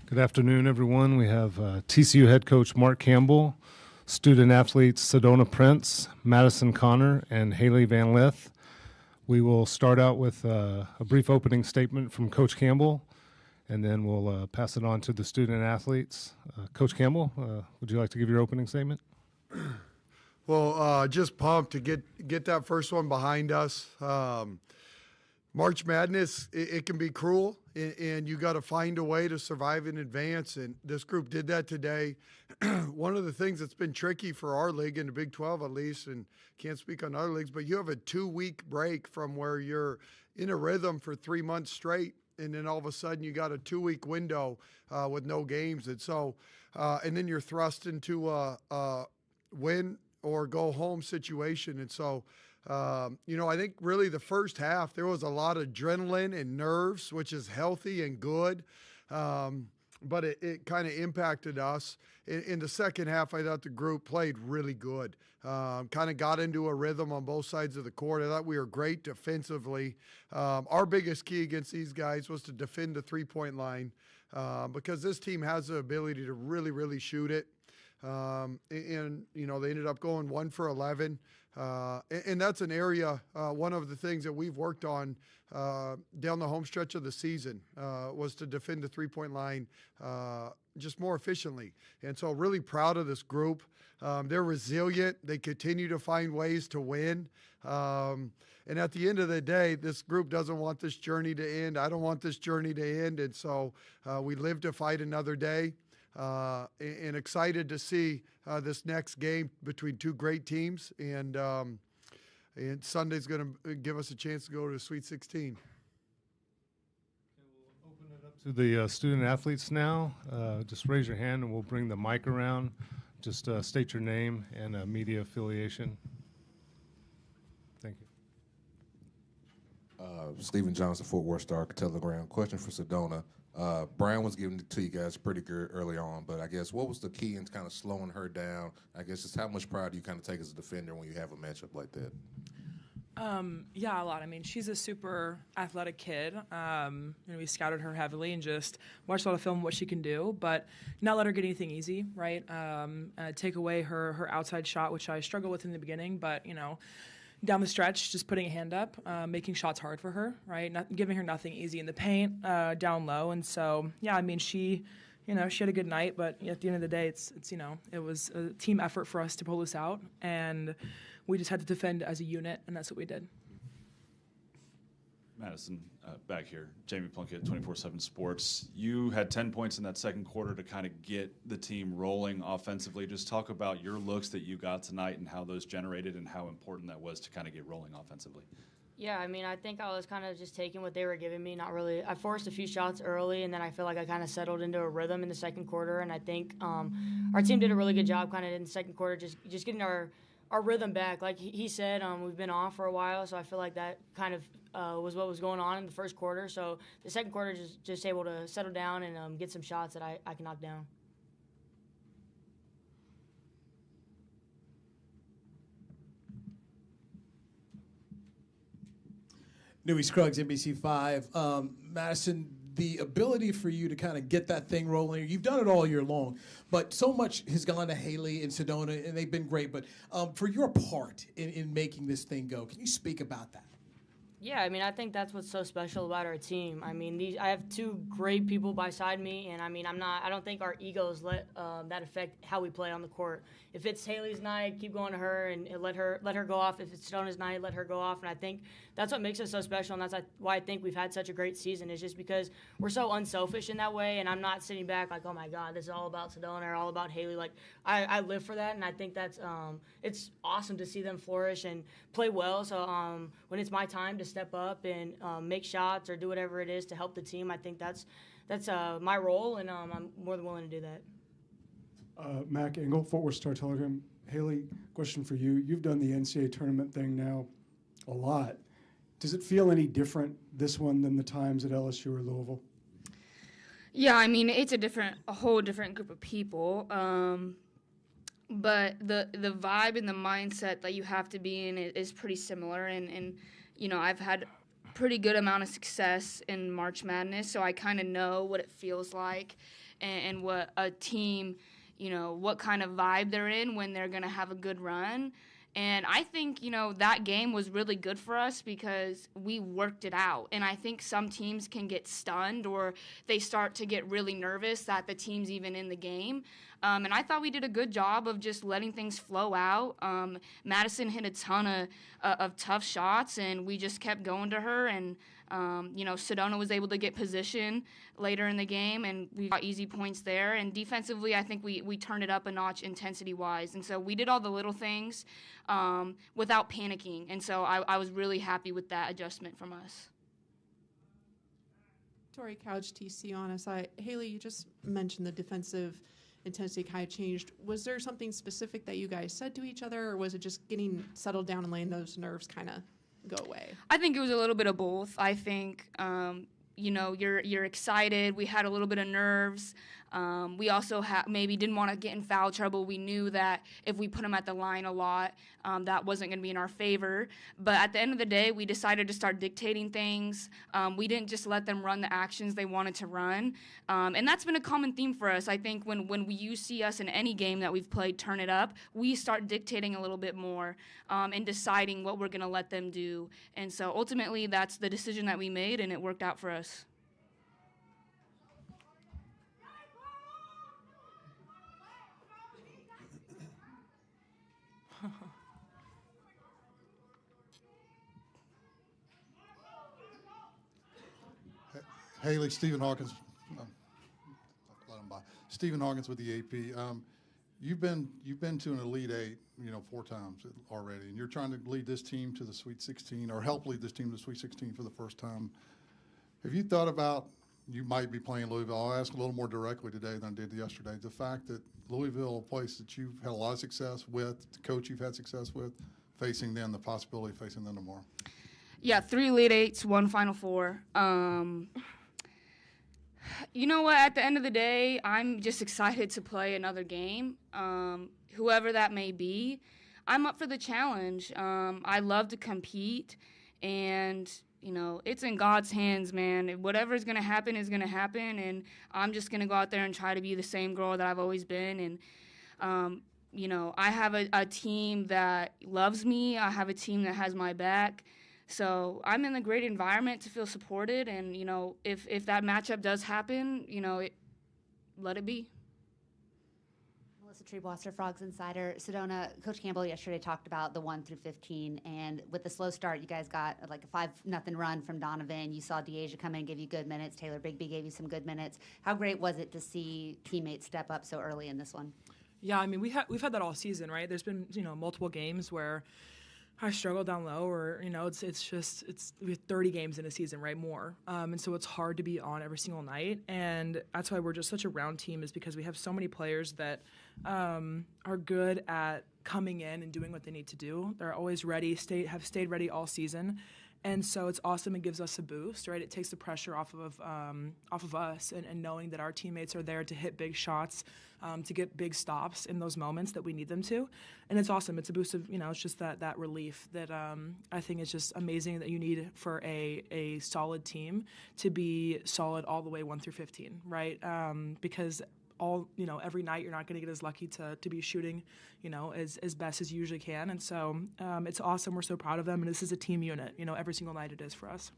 Good afternoon, everyone. We have TCU head coach Mark Campbell, student athletes Sedona Prince, Madison Connor, and Haley Van Lith. We will start out with a brief opening statement from Coach Campbell, and then we'll pass it on to the student athletes. Coach Campbell, would you like to give your opening statement? Well, just pumped to get that first one behind us. March Madness, it can be cruel, and you got to find a way to survive in advance, and this group did that today. One of the things that's been tricky for our league, in the Big 12 at least, and can't speak on other leagues, but you have a 2-week break from where you're in a rhythm for 3 months straight, and then all of a sudden you got a 2-week window with no games. And so, and then you're thrust into a win or go home situation. And so, I think really the first half, there was a lot of adrenaline and nerves, which is healthy and good. But it kind of impacted us. In the second half, I thought the group played really good. Kind of got into a rhythm on both sides of the court. I thought we were great defensively. Our biggest key against these guys was to defend the three-point line because this team has the ability to really, really shoot it. They ended up going 1 for 11. And that's an area, one of the things that we've worked on down the home stretch of the season was to defend the three-point line just more efficiently. And so really proud of this group. They're resilient. They continue to find ways to win. And at the end of the day, this group doesn't want this journey to end. I don't want this journey to end. And so we live to fight another day. And excited to see this next game between two great teams. And Sunday's going to give us a chance to go to the Sweet 16. We'll open it up to the student athletes now. Just raise your hand and we'll bring the mic around. Just state your name and media affiliation. Thank you. Stephen Johnson, Fort Worth Star-Telegram. Question for Sedona. Brown was giving it to you guys pretty good early on, but I guess what was the key in kind of slowing her down? I guess just how much pride do you kind of take as a defender when you have a matchup like that? Yeah, a lot. I mean, she's a super athletic kid. We scouted her heavily and just watched a lot of film what she can do, but not let her get anything easy, right? Take away her outside shot, which I struggled with in the beginning, but, down the stretch, just putting a hand up, making shots hard for her, right? Not giving her nothing easy in the paint, down low. And so, yeah, I mean, she had a good night, but at the end of the day, it was a team effort for us to pull this out, and we just had to defend as a unit, and that's what we did. Madison, back here. Jamie Plunkett, 24/7 Sports. You had 10 points in that second quarter to kind of get the team rolling offensively. Just talk about your looks that you got tonight and how those generated and how important that was to kind of get rolling offensively. Yeah, I mean, I think I was kind of just taking what they were giving me, not really. I forced a few shots early, and then I feel like I kind of settled into a rhythm in the second quarter, and I think our team did a really good job kind of in the second quarter just getting our rhythm back. Like he said, we've been off for a while, so I feel like that kind of was what was going on in the first quarter. So the second quarter just able to settle down and get some shots that I can knock down. Newey Scruggs, NBC5. Madison, the ability for you to kind of get that thing rolling, you've done it all year long, but so much has gone to Haley and Sedona, and they've been great. But for your part in making this thing go, can you speak about that? Yeah, I mean, I think that's what's so special about our team. I mean, I have two great people beside me, and I mean, I don't think our egos let that affect how we play on the court. If it's Haley's night, keep going to her and let her go off. If it's Sedona's night, let her go off. And I think that's what makes us so special, and that's why I think we've had such a great season, is just because we're so unselfish in that way, and I'm not sitting back like, oh my God, this is all about Sedona or all about Haley. Like, I live for that, and I think that's it's awesome to see them flourish and play well. So when it's my time to step up and make shots or do whatever it is to help the team, I think that's my role, and I'm more than willing to do that. Mac Engel, Fort Worth Star-Telegram. Haley, question for you. You've done the NCAA tournament thing now a lot. Does it feel any different, this one, than the times at LSU or Louisville? Yeah, I mean, it's a whole different group of people. But the vibe and the mindset that you have to be in is pretty similar. And I've had pretty good amount of success in March Madness, so I kind of know what it feels like. and what a team, what kind of vibe they're in when they're going to have a good run. And I think, that game was really good for us because we worked it out. And I think some teams can get stunned or they start to get really nervous that the team's even in the game. And I thought we did a good job of just letting things flow out. Madison hit a ton of tough shots, and we just kept going to her. And, Sedona was able to get position later in the game, and we got easy points there. And defensively, I think we turned it up a notch intensity-wise. And so we did all the little things without panicking. And so I was really happy with that adjustment from us. Tori Couch, TCU on SI. Haley, you just mentioned the defensive intensity kind of changed. Was there something specific that you guys said to each other, or was it just getting settled down and letting those nerves kind of go away? I think it was a little bit of both. I think, you're excited. We had a little bit of nerves. We also maybe didn't want to get in foul trouble. We knew that if we put them at the line a lot, that wasn't going to be in our favor. But at the end of the day, we decided to start dictating things. We didn't just let them run the actions they wanted to run. And that's been a common theme for us. I think when you see us in any game that we've played turn it up, we start dictating a little bit more and deciding what we're going to let them do. And so ultimately, that's the decision that we made, and it worked out for us. Haley, Stephen Hawkins. Let him by. Stephen Hawkins with the AP. You've been to an Elite Eight, 4 times already, and you're trying to lead this team to the Sweet 16, or help lead this team to the Sweet 16 for the first time. Have you thought about you might be playing Louisville? I'll ask a little more directly today than I did yesterday. The fact that Louisville, a place that you've had a lot of success with, the coach you've had success with, facing them, the possibility of facing them tomorrow. Yeah, 3 Elite Eights, 1 Final Four. You know what? At the end of the day, I'm just excited to play another game, whoever that may be. I'm up for the challenge. I love to compete, and, it's in God's hands, man. Whatever is going to happen is going to happen, and I'm just going to go out there and try to be the same girl that I've always been. And, I have a team that loves me. I have a team that has my back. So I'm in a great environment to feel supported, and, if that matchup does happen, let it be. Melissa Treebwasser, Frogs Insider. Sedona, Coach Campbell yesterday talked about the 1 through 15, and with the slow start, you guys got like a 5-0 run from Donovan. You saw Deasia come in and give you good minutes. Taylor Bigby gave you some good minutes. How great was it to see teammates step up so early in this one? Yeah, I mean, we've had that all season, right? There's been, multiple games where I struggle down low, or, we have 30 games in a season, right? More. And so it's hard to be on every single night. And that's why we're just such a round team, is because we have so many players that are good at coming in and doing what they need to do. They're always ready, have stayed ready all season. And so it's awesome. It gives us a boost, right? It takes the pressure off of us, and knowing that our teammates are there to hit big shots, to get big stops in those moments that we need them to. And it's awesome. It's a boost of, it's just that relief that I think is just amazing that you need for a solid team to be solid all the way 1 through 15, right? Because every night you're not going to get as lucky to be shooting, as best as you usually can. And so it's awesome. We're so proud of them. And this is a team unit, every single night it is for us.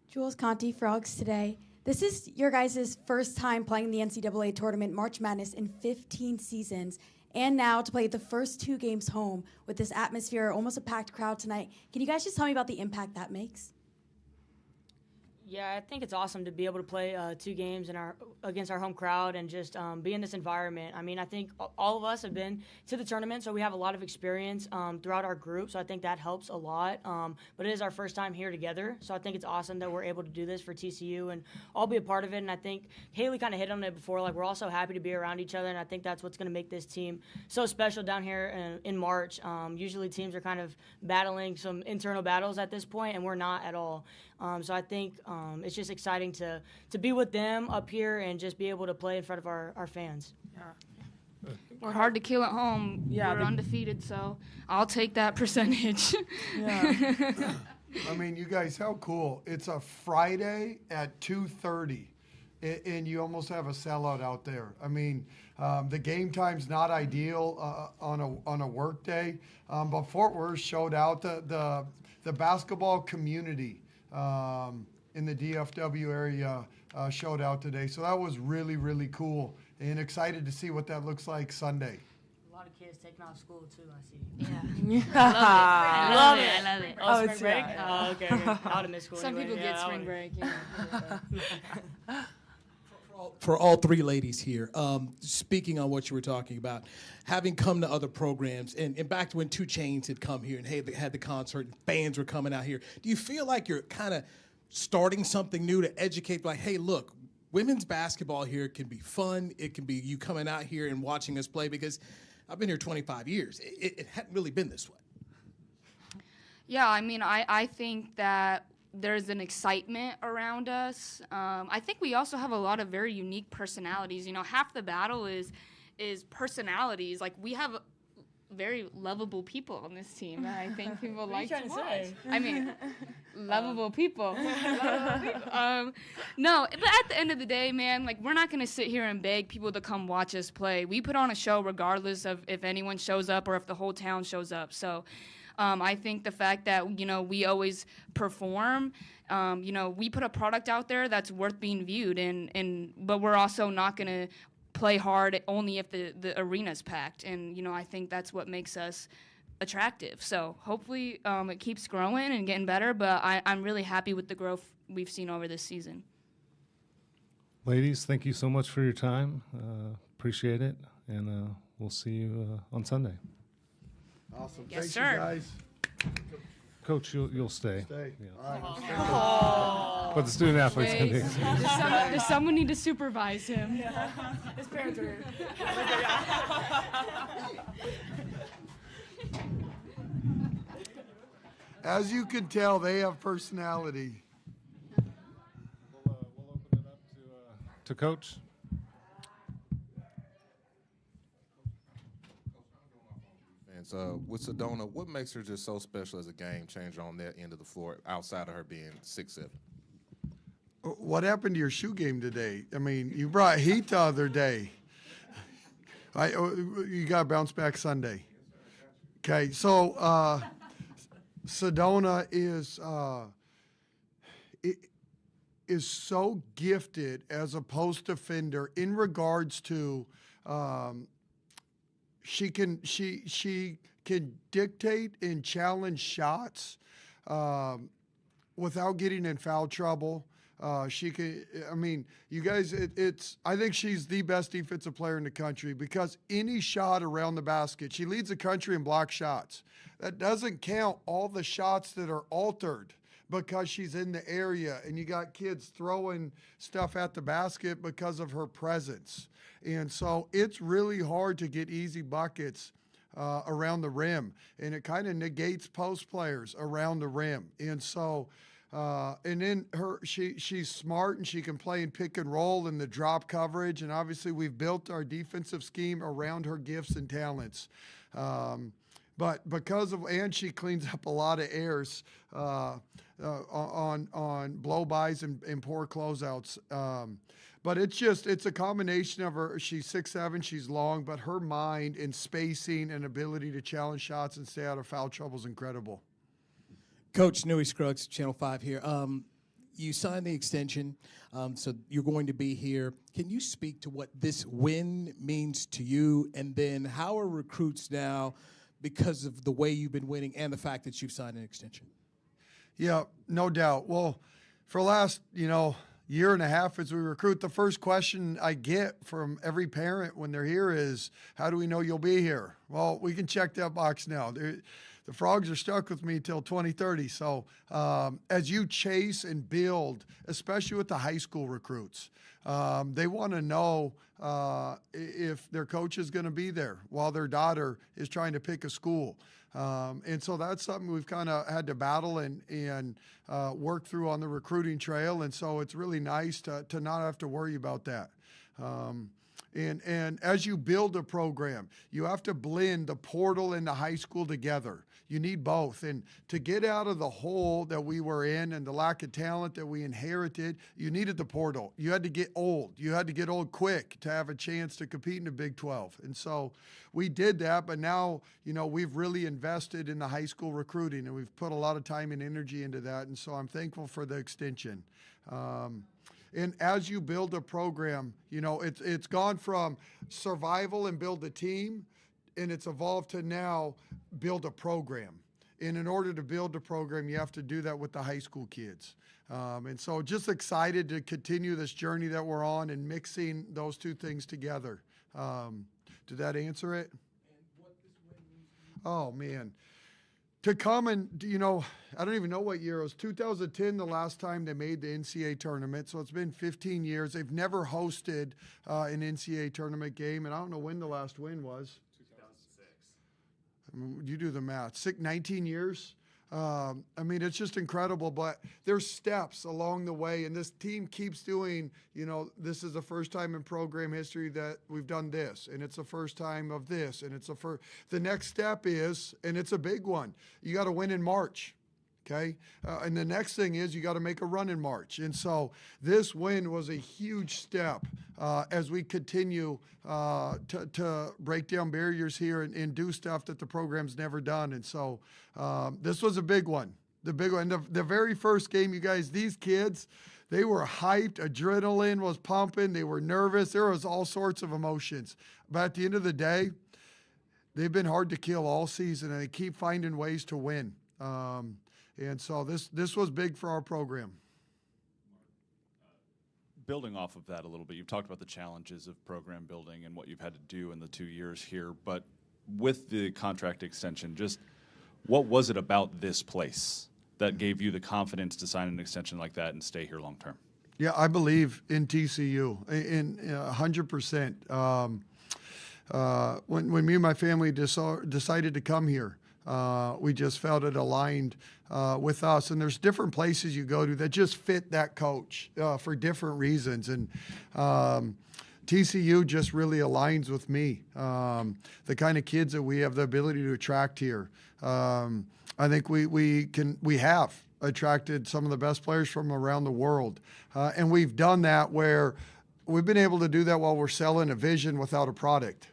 Jules Conti, Frogs Today. This is your guys' first time playing the NCAA Tournament March Madness in 15 seasons. And now to play the first 2 games home with this atmosphere, almost a packed crowd tonight. Can you guys just tell me about the impact that makes? Yeah, I think it's awesome to be able to play 2 games against our home crowd and just be in this environment. I mean, I think all of us have been to the tournament, so we have a lot of experience throughout our group, so I think that helps a lot. But it is our first time here together, so I think it's awesome that we're able to do this for TCU and all be a part of it. And I think Haley kind of hit on it before, we're all so happy to be around each other, and I think that's what's going to make this team so special down here in March. Usually teams are kind of battling some internal battles at this point, and we're not at all. So I think it's just exciting to be with them up here and just be able to play in front of our fans. Yeah. We're hard to kill at home. Yeah, we're undefeated, so I'll take that percentage. Yeah. I mean, you guys, how cool. It's a Friday at 2:30. and you almost have a sellout out there. I mean, the game time's not ideal on a work day, but Fort Worth showed out the basketball community in the DFW area showed out today. So that was really, really cool, and excited to see what that looks like Sunday. A lot of kids taking off school too, I see. Yeah. I love it. I love it. Oh, spring break? Oh, okay. I would have missed school. Some anyway. people get spring break. Yeah. For all three ladies here, speaking on what you were talking about, having come to other programs, and back to when 2 Chainz had come here and had the concert, and fans were coming out here, do you feel like you're kind of starting something new to educate, like, hey, look, women's basketball here can be fun. It can be you coming out here and watching us play, because I've been here 25 years. It hadn't really been this way. Yeah, I mean, I think that there's an excitement around us. I think we also have a lot of very unique personalities. You know, half the battle is personalities. Like, we have very lovable people on this team that I think people like to watch. I mean, lovable people. No, but at the end of the day, man, like, we're not going to sit here and beg people to come watch us play. We put on a show regardless of if anyone shows up or if the whole town shows up. So I think the fact that, you know, we always perform, you know, we put a product out there that's worth being viewed, but we're also not going to play hard only if the arena's packed. And, you know, I think that's what makes us attractive. So hopefully it keeps growing and getting better, but I'm really happy with the growth we've seen over this season. Ladies, thank you so much for your time. Appreciate it, and we'll see you on Sunday. Awesome. Yes, Thank sir. you, guys. Coach, you'll stay. Stay. Yeah. All right. But the student athletes can be. Does someone need to supervise him? His parents are here. As you can tell, they have personality. We'll open it up to Coach. And with Sedona, what makes her just so special as a game changer on that end of the floor, outside of her being 6'7"? What happened to your shoe game today? I mean, you brought heat the other day. You got to bounce back Sunday. Okay, so Sedona is so gifted as a post defender in regards to she can dictate and challenge shots without getting in foul trouble. She can. I mean, you guys. I think she's the best defensive player in the country, because any shot around the basket, she leads the country in block shots. That doesn't count all the shots that are altered because she's in the area, and you got kids throwing stuff at the basket because of her presence. And so it's really hard to get easy buckets around the rim, and it kind of negates post players around the rim. And so. And then she's smart, and she can play in pick and roll in the drop coverage. And obviously we've built our defensive scheme around her gifts and talents. But and she cleans up a lot of errors on blow-bys and poor closeouts. But it's a combination of her. She's 6'7", she's long, but her mind and spacing and ability to challenge shots and stay out of foul trouble is incredible. Coach Newey Scruggs, Channel 5 here. You signed the extension, so you're going to be here. Can you speak to what this win means to you, and then how are recruits now because of the way you've been winning and the fact that you've signed an extension? Yeah, no doubt. Well, for the last, year and a half as we recruit, the first question I get from every parent when they're here is, how do we know you'll be here? Well, we can check that box now. The Frogs are stuck with me till 2030. So as you chase and build, especially with the high school recruits, they want to know if their coach is going to be there while their daughter is trying to pick a school. And so that's something we've kind of had to battle and work through on the recruiting trail. And so it's really nice to not have to worry about that. And as you build a program, you have to blend the portal and the high school together. You need both. And to get out of the hole that we were in and the lack of talent that we inherited, you needed the portal. You had to get old. You had to get old quick to have a chance to compete in the Big 12. And so we did that, but now, we've really invested in the high school recruiting, and we've put a lot of time and energy into that. And so I'm thankful for the extension. And as you build a program, it's gone from survival and build a team, and it's evolved to now build a program. And in order to build a program, you have to do that with the high school kids. And so just excited to continue this journey that we're on and mixing those two things together. Did that answer it? Oh, man. To come and, I don't even know what year it was. 2010, the last time they made the NCAA tournament. So it's been 15 years. They've never hosted an NCAA tournament game. And I don't know when the last win was. 2006. You do the math. 19 years. It's just incredible, but there's steps along the way, and this team keeps doing, this is the first time in program history that we've done this, and it's the first time of this, and the next step is, and it's a big one, you got to win in March. Okay. And the next thing is you got to make a run in March. And so this win was a huge step as we continue to break down barriers here and do stuff that the program's never done. And so this was a big one. The big one. The very first game, you guys, these kids, they were hyped. Adrenaline was pumping. They were nervous. There was all sorts of emotions. But at the end of the day, they've been hard to kill all season, and they keep finding ways to win. And so this was big for our program. Building off of that a little bit, you've talked about the challenges of program building and what you've had to do in the 2 years here. But with the contract extension, just what was it about this place that gave you the confidence to sign an extension like that and stay here long term? Yeah, I believe in TCU in 100%. When me and my family decided to come here, we just felt it aligned with us. And there's different places you go to that just fit that coach for different reasons. And TCU just really aligns with me. The kind of kids that we have the ability to attract here. I think we have attracted some of the best players from around the world. And we've done that where we've been able to do that while we're selling a vision without a product.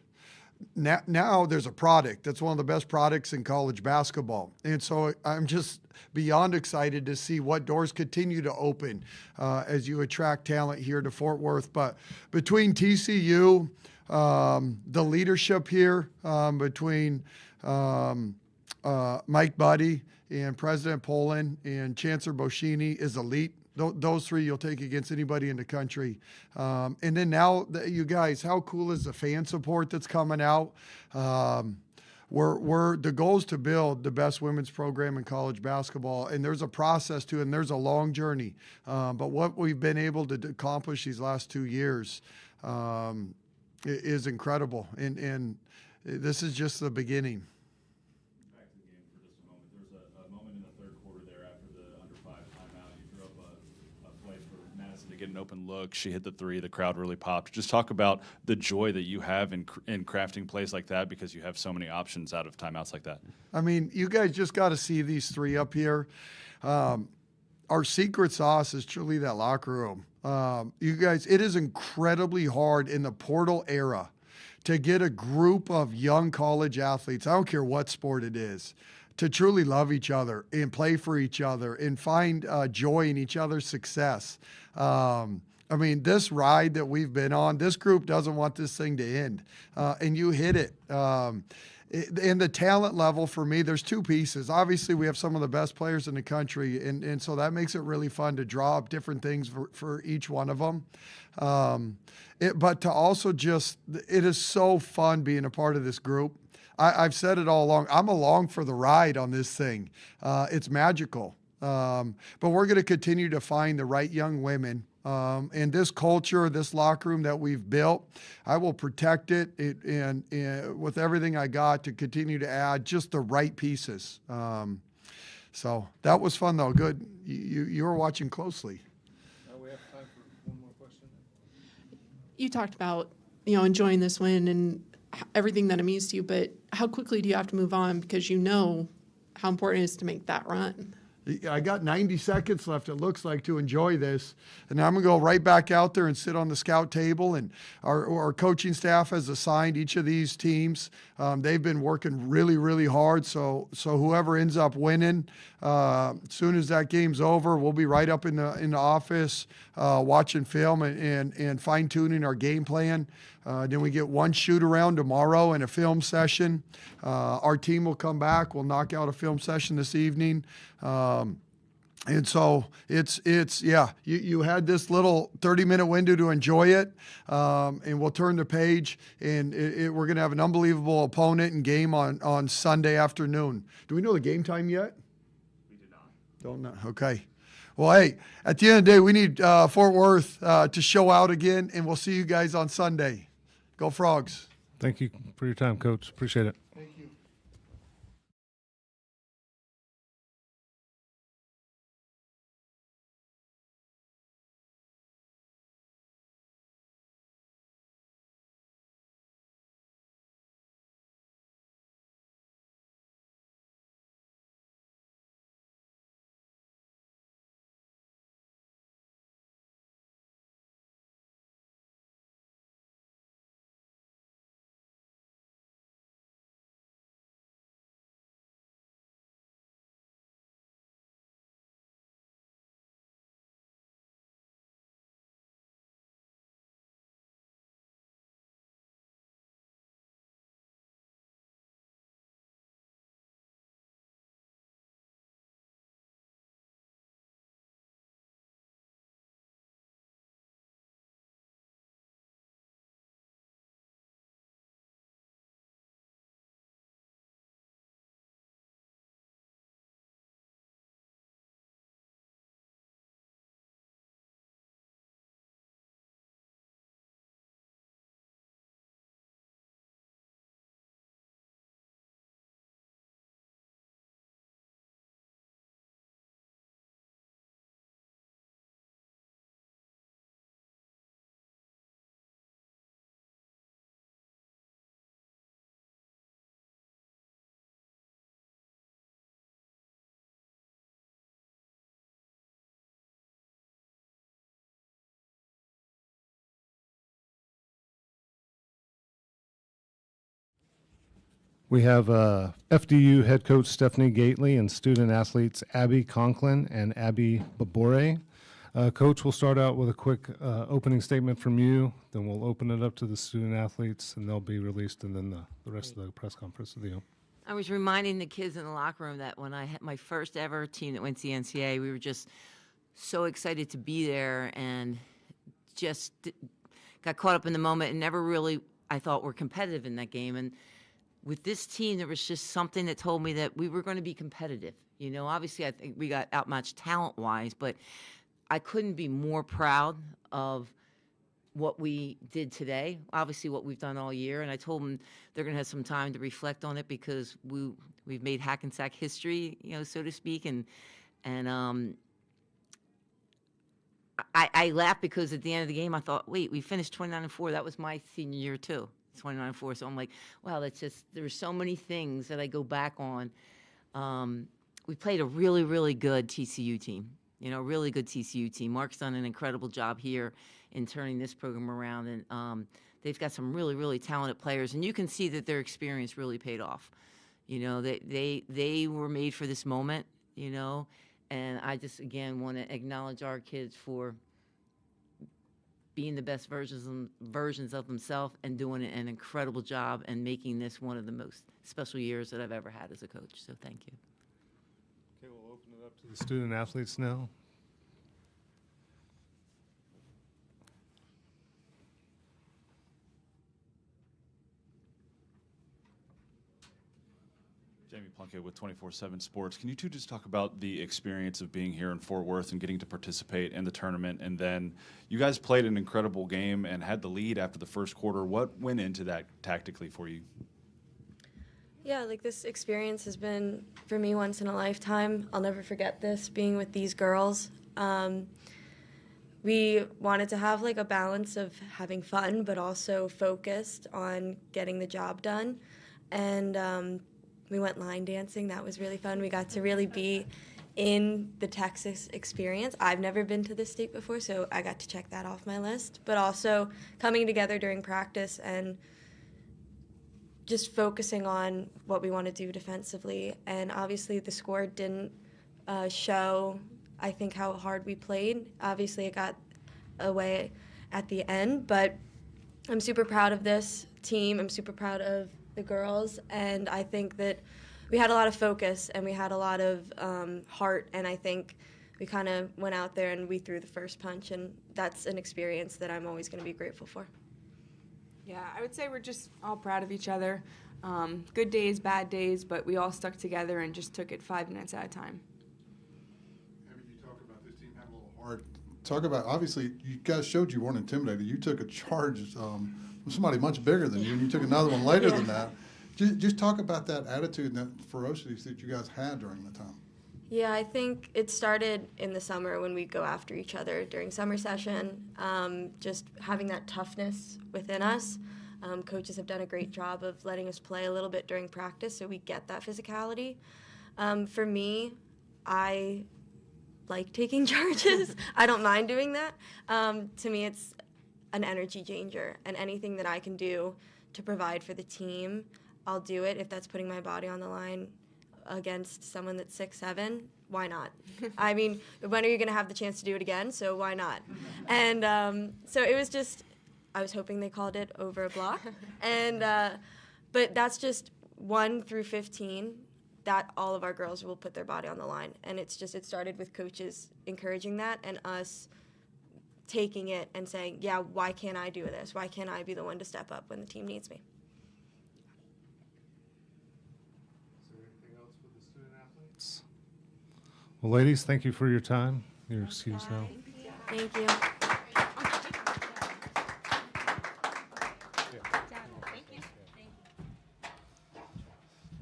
Now there's a product that's one of the best products in college basketball. And so I'm just beyond excited to see what doors continue to open as you attract talent here to Fort Worth. But between TCU, the leadership here, between Mike Buddy and President Poland and Chancellor Boschini is elite. Those three you'll take against anybody in the country. And then now, you guys, how cool is the fan support that's coming out? The goal is to build the best women's program in college basketball, and there's a process to it, and there's a long journey. But what we've been able to accomplish these last 2 years is incredible, and this is just the beginning. Get an open look. She hit the three. The crowd really popped. Just talk about the joy that you have in crafting plays like that because you have so many options out of timeouts like that. I mean, you guys just got to see these three up here. Our secret sauce is truly that locker room. You guys, it is incredibly hard in the portal era to get a group of young college athletes, I don't care what sport it is, to truly love each other and play for each other and find joy in each other's success. I mean, this ride that we've been on, this group doesn't want this thing to end. And you hit it. In the talent level, for me, there's two pieces. Obviously, we have some of the best players in the country, and so that makes it really fun to draw up different things for each one of them. But to also just, it is so fun being a part of this group. I've said it all along. I'm along for the ride on this thing. It's magical. But we're going to continue to find the right young women. And this culture, this locker room that we've built, I will protect it and with everything I got to continue to add just the right pieces. So that was fun, though. Good. You were watching closely. You talked about enjoying this win and everything that it means to you, but how quickly do you have to move on because you know how important it is to make that run? I got 90 seconds left, it looks like, to enjoy this. And I'm going to go right back out there and sit on the scout table. And our coaching staff has assigned each of these teams. They've been working really, really hard. So whoever ends up winning, as soon as that game's over, we'll be right up in the office watching film and fine-tuning our game plan. Then we get one shoot-around tomorrow and a film session. Our team will come back. We'll knock out a film session this evening. And so you had this little 30-minute window to enjoy it, and we'll turn the page, and we're going to have an unbelievable opponent and game on Sunday afternoon. Do we know the game time yet? We do not. Don't know. Okay. Well, hey, at the end of the day, we need Fort Worth to show out again, and we'll see you guys on Sunday. Go Frogs. Thank you for your time, Coach. Appreciate it. Thank you. We have FDU head coach Stephanie Gately and student athletes Abby Conklin and Abby Babore. Coach, we'll start out with a quick opening statement from you, then we'll open it up to the student athletes, and they'll be released, and then the rest of the press conference with you. I was reminding the kids in the locker room that when I had my first ever team that went to the NCAA, we were just so excited to be there and just got caught up in the moment and never really, I thought, were competitive in that game. And with this team, there was just something that told me that we were going to be competitive. You know, obviously, I think we got outmatched talent-wise, but I couldn't be more proud of what we did today, obviously what we've done all year. And I told them they're going to have some time to reflect on it because we've made Hackensack history, you know, so to speak. And I laughed because at the end of the game, I thought, wait, we finished 29-4. That was my senior year, too. 29-4. So I'm like, wow, that's just, there's so many things that I go back on. We played a really, really good TCU team, you know, really good TCU team. Mark's done an incredible job here in turning this program around. And they've got some really, really talented players. And you can see that their experience really paid off. You know, they were made for this moment, you know. And I just, again, want to acknowledge our kids for being the best versions of themselves and doing an incredible job and making this one of the most special years that I've ever had as a coach. So thank you. Okay, we'll open it up to the student athletes now. Jamie Plunkett with 24/7 Sports. Can you two just talk about the experience of being here in Fort Worth and getting to participate in the tournament? And then you guys played an incredible game and had the lead after the first quarter. What went into that tactically for you? Yeah, like this experience has been, for me, once in a lifetime. I'll never forget this, being with these girls. we wanted to have like a balance of having fun, but also focused on getting the job done. And we went line dancing. That was really fun. We got to really be in the Texas experience. I've never been to this state before, so I got to check that off my list. But also coming together during practice and just focusing on what we want to do defensively. And obviously the score didn't show, I think, how hard we played. Obviously it got away at the end, but I'm super proud of this team. I'm super proud of the girls, and I think that we had a lot of focus and we had a lot of heart, and I think we kind of went out there and we threw the first punch, and that's an experience that I'm always going to be grateful for. Yeah, I would say we're just all proud of each other. Good days, bad days, but we all stuck together and just took it 5 minutes at a time. Abby, you talk about this team having a little hard. Talk about, obviously, you guys showed you weren't intimidated. You took a charge from somebody much bigger than you, and you took another one later than that. Just talk about that attitude and that ferocity that you guys had during the time. Yeah, I think it started in the summer when we'd go after each other during summer session, just having that toughness within us. Coaches have done a great job of letting us play a little bit during practice so we get that physicality. For me, I like taking charges. I don't mind doing that. To me, it's an energy changer, and anything that I can do to provide for the team, I'll do it. If that's putting my body on the line against someone that's 6'7", why not? I mean, when are you going to have the chance to do it again? So why not? And so it was just, I was hoping they called it over a block. And but that's just 1 through 15 that all of our girls will put their body on the line. And it's just, it started with coaches encouraging that and us taking it and saying, yeah, why can't I do this? Why can't I be the one to step up when the team needs me? Well, ladies, thank you for your time. You're excused now. Thank you.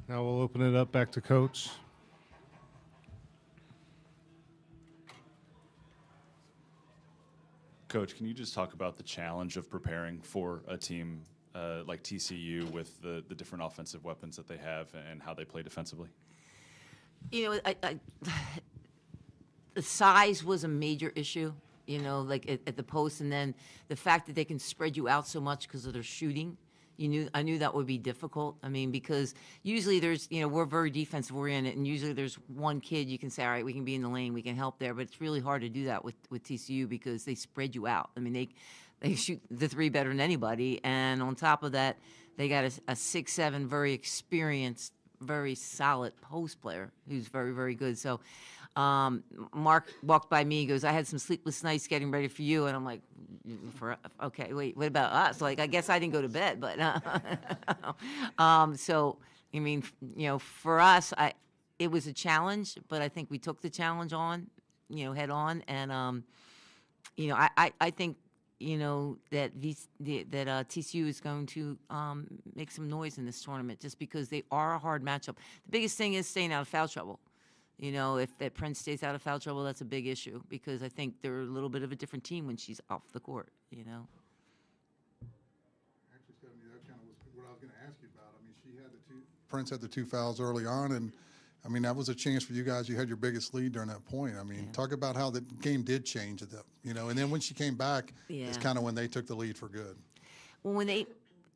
Now we'll open it up back to Coach. Coach, can you just talk about the challenge of preparing for a team like TCU with the different offensive weapons that they have and how they play defensively? You know, the size was a major issue, you know, like at the post, and then the fact that they can spread you out so much because of their shooting. I knew that would be difficult. I mean, because usually there's, you know, we're very defensive oriented, and usually there's one kid you can say, all right, we can be in the lane, we can help there, but it's really hard to do that with TCU because they spread you out. I mean, they shoot the three better than anybody, and on top of that, they got a 6'7", very experienced, very solid post player who's very, very good. So Mark walked by me, he goes, I had some sleepless nights getting ready for you, and I'm like, okay, wait, what about us? Like, I guess I didn't go to bed, but so, I mean, you know, for us, it was a challenge, but I think we took the challenge on, you know, head on, and you know, I think, you know, that TCU is going to make some noise in this tournament just because they are a hard matchup. The biggest thing is staying out of foul trouble. You know, if that Prince stays out of foul trouble, that's a big issue because I think they're a little bit of a different team when she's off the court, you know. Actually, Stephanie, that kind of was what I was going to ask you about. I mean, Prince had the 2 fouls early on, and I mean, that was a chance for you guys. You had your biggest lead during that point. I mean, talk about how the game did change, you know, and then when she came back, it's kind of when they took the lead for good. Well,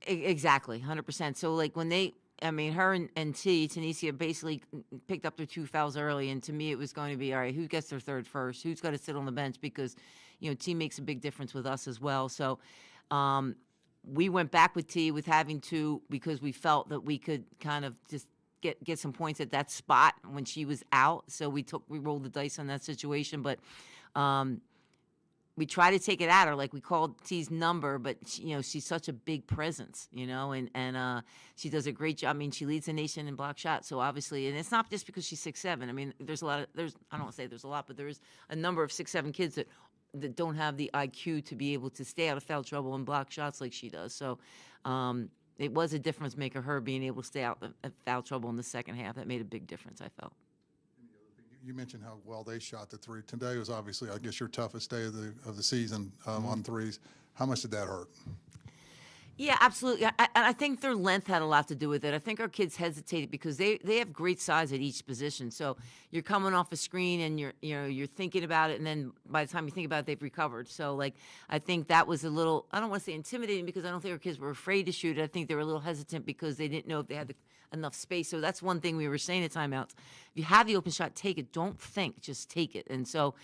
exactly, 100%. So, like, when I mean, her and Tanisha basically picked up their 2 fouls early, and to me it was going to be, all right, who gets their third first? Who's got to sit on the bench? Because, you know, T makes a big difference with us as well. So we went back with T with having to because we felt that we could kind of just get some points at that spot when she was out. So we rolled the dice on that situation, but we try to take it at her, like we called T's number, but she, you know, she's such a big presence, you know, and she does a great job. I mean, she leads the nation in block shots, so obviously, and it's not just because she's 6'7". I mean, I don't want to say there's a lot, but there is a number of 6'7" kids that don't have the IQ to be able to stay out of foul trouble and block shots like she does. So it was a difference maker, her being able to stay out of foul trouble in the second half. That made a big difference, I felt. You you mentioned how well they shot the three. Today was obviously, I guess, your toughest day of the season on threes. How much did that hurt? Yeah, absolutely. I think their length had a lot to do with it. I think our kids hesitated because they have great size at each position. So you're coming off a screen and you're thinking about it, and then by the time you think about it, they've recovered. So like I think that was a little, I don't want to say intimidating because I don't think our kids were afraid to shoot it. I think they were a little hesitant because they didn't know if they had enough space. So that's one thing we were saying at timeouts. If you have the open shot, take it. Don't think, just take it. And so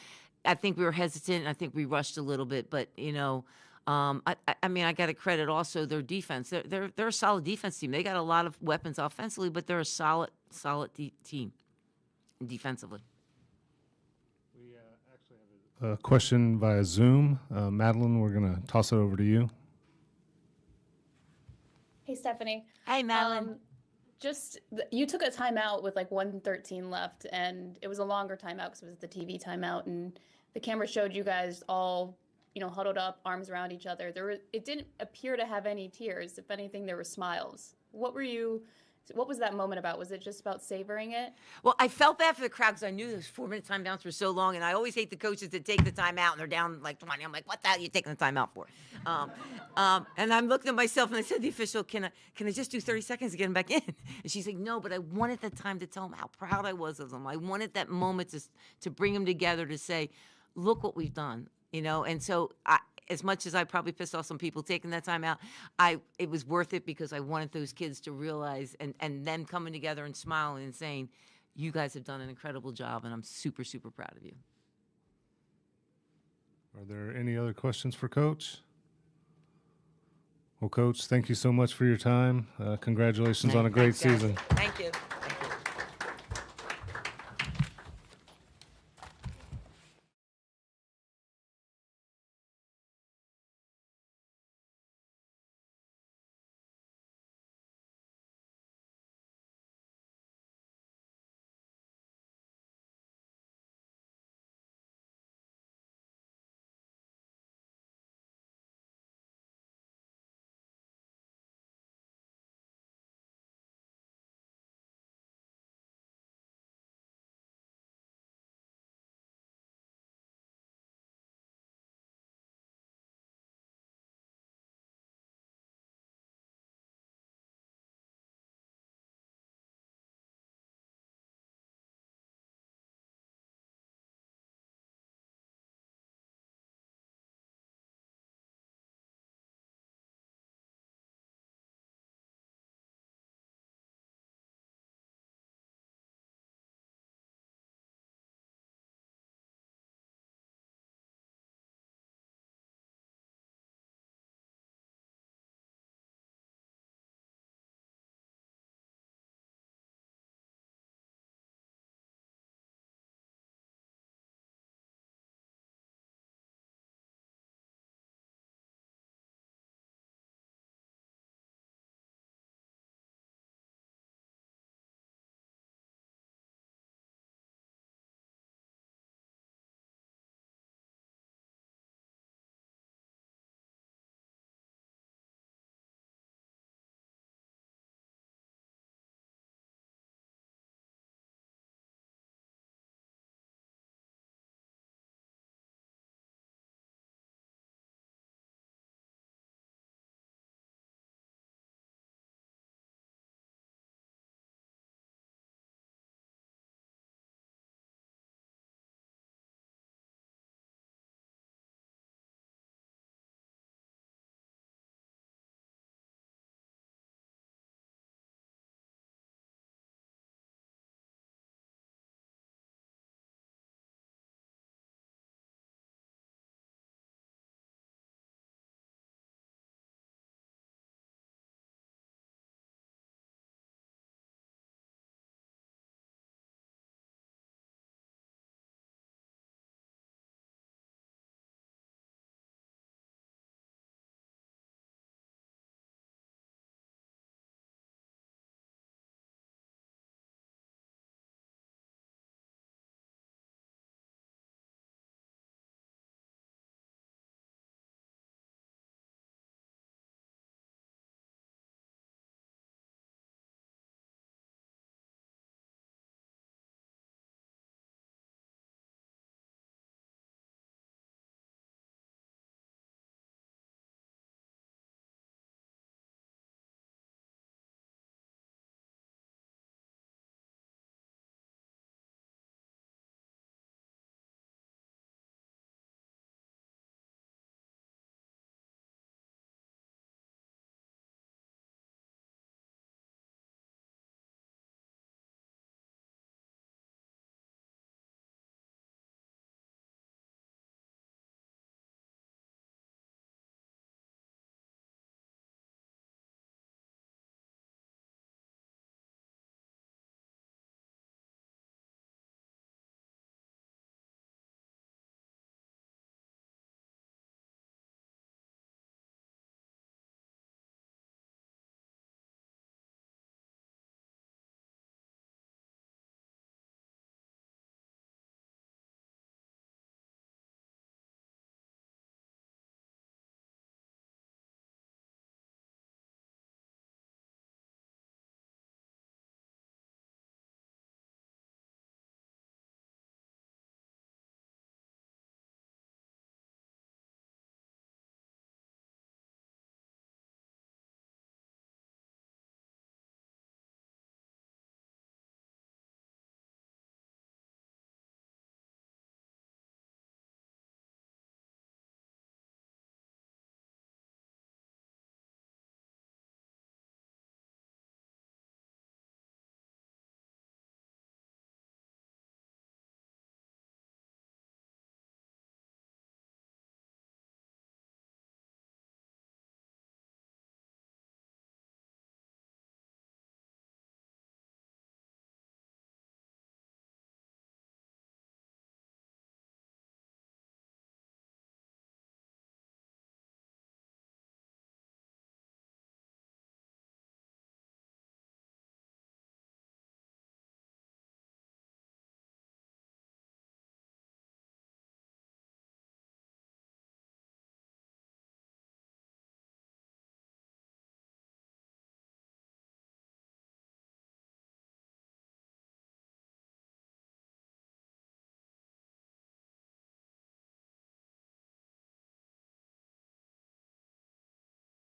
I think we were hesitant. And I think we rushed a little bit, but I mean, I got to credit also their defense. They're a solid defense team. They got a lot of weapons offensively, but they're a solid team defensively. We actually have a question via Zoom. Madeline, we're going to toss it over to you. Hey, Stephanie. Hey, Madeline. You took a timeout with like 1:13 left, and it was a longer timeout because it was the TV timeout, and the camera showed you guys all huddled up, arms around each other. It didn't appear to have any tears. If anything, there were smiles. What was that moment about? Was it just about savoring it? Well, I felt bad for the crowd because I knew those 4-minute timeouts were so long, and I always hate the coaches that take the timeout and they're down like 20. I'm like, what the hell are you taking the timeout for? And I'm looking at myself and I said to the official, can I just do 30 seconds to get him back in? And she's like, no, but I wanted the time to tell them how proud I was of them. I wanted that moment to bring them together to say, look what we've done. And so as much as I probably pissed off some people taking that time out, it was worth it because I wanted those kids to realize and them coming together and smiling and saying, you guys have done an incredible job, and I'm super, super proud of you. Are there any other questions for Coach? Well, Coach, thank you so much for your time. Congratulations on a great season. Thank